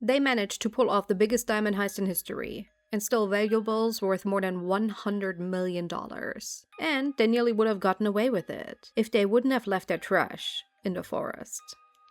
They managed to pull off the biggest diamond heist in history, and stole valuables worth more than $100 million. And they nearly would have gotten away with it if they wouldn't have left their trash in the forest.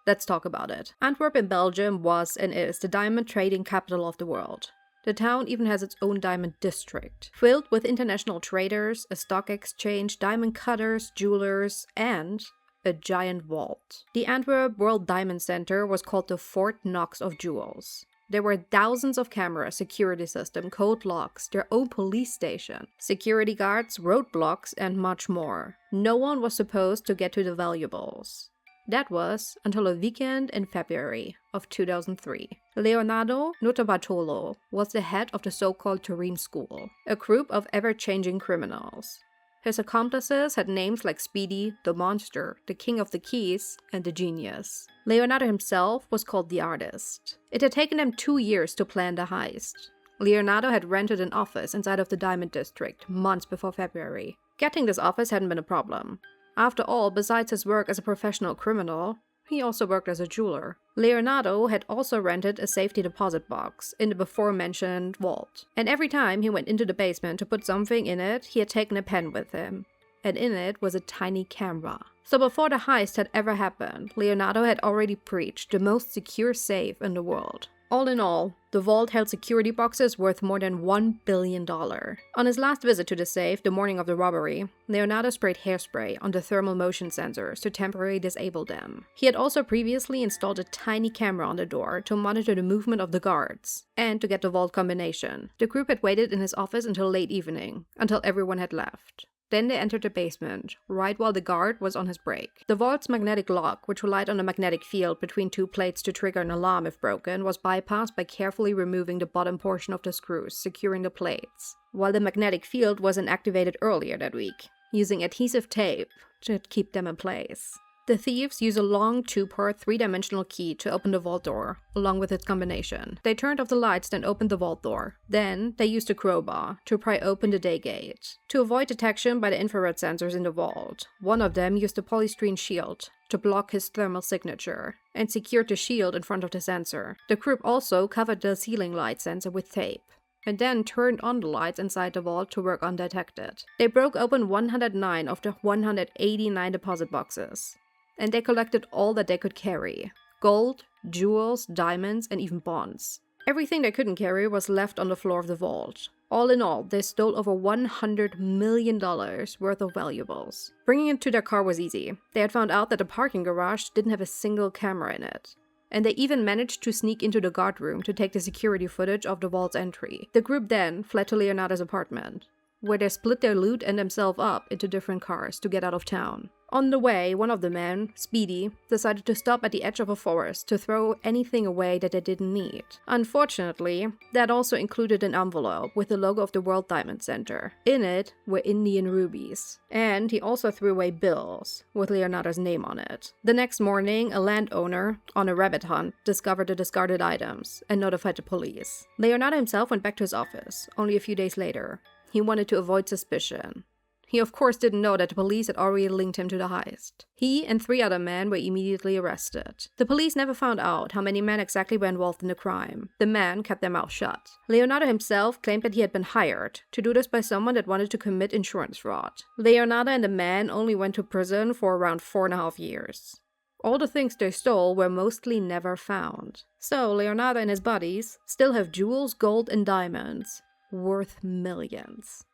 Let's talk about it. Antwerp in Belgium was and is the diamond trading capital of the world. The town even has its own diamond district, filled with international traders, a stock exchange, diamond cutters, jewelers, and a giant vault. The Antwerp World Diamond Center was called the Fort Knox of Jewels. There were thousands of cameras, security system, code locks, their own police station, security guards, roadblocks, and much more. No one was supposed to get to the valuables. That was until a weekend in February of 2003. Leonardo Notarbartolo was the head of the so-called Turin School, a group of ever-changing criminals. His accomplices had names like Speedy, the Monster, the King of the Keys, and the Genius. Leonardo himself was called the Artist. It had taken them 2 years to plan the heist. Leonardo had rented an office inside of the Diamond District months before February. Getting this office hadn't been a problem. After all, besides his work as a professional criminal, he also worked as a jeweler. Leonardo had also rented a safety deposit box in the before-mentioned vault. And every time he went into the basement to put something in it, he had taken a pen with him. And in it was a tiny camera. So before the heist had ever happened, Leonardo had already breached the most secure safe in the world. All in all, the vault held security boxes worth more than $1 billion. On his last visit to the safe, the morning of the robbery, Leonardo sprayed hairspray on the thermal motion sensors to temporarily disable them. He had also previously installed a tiny camera on the door to monitor the movement of the guards, and to get the vault combination. The group had waited in his office until late evening, until everyone had left. Then they entered the basement, right while the guard was on his break. The vault's magnetic lock, which relied on a magnetic field between two plates to trigger an alarm if broken, was bypassed by carefully removing the bottom portion of the screws, securing the plates, while the magnetic field was inactivated earlier that week, using adhesive tape to keep them in place. The thieves used a long 2-part 3-dimensional key to open the vault door, along with its combination. They turned off the lights, then opened the vault door. Then, they used a crowbar to pry open the day gate. To avoid detection by the infrared sensors in the vault, one of them used a polystyrene shield to block his thermal signature, and secured the shield in front of the sensor. The group also covered the ceiling light sensor with tape, and then turned on the lights inside the vault to work undetected. They broke open 109 of the 189 deposit boxes. And they collected all that they could carry: gold, jewels, diamonds, and even bonds. Everything they couldn't carry was left on the floor of the vault. All in all, they stole over $100 million worth of valuables. Bringing it to their car was easy. They had found out that the parking garage didn't have a single camera in it. And they even managed to sneak into the guard room to take the security footage of the vault's entry. The group then fled to Leonardo's apartment, where they split their loot and themselves up into different cars to get out of town. On the way, one of the men, Speedy, decided to stop at the edge of a forest to throw anything away that they didn't need. Unfortunately, that also included an envelope with the logo of the World Diamond Center. In it were Indian rubies. And he also threw away bills with Leonardo's name on it. The next morning, a landowner, on a rabbit hunt, discovered the discarded items and notified the police. Leonardo himself went back to his office only a few days later. He wanted to avoid suspicion. He of course didn't know that the police had already linked him to the heist. He and 3 other men were immediately arrested. The police never found out how many men exactly were involved in the crime. The men kept their mouths shut. Leonardo himself claimed that he had been hired to do this by someone that wanted to commit insurance fraud. Leonardo and the men only went to prison for around 4.5 years. All the things they stole were mostly never found. So Leonardo and his buddies still have jewels, gold, and diamonds worth millions.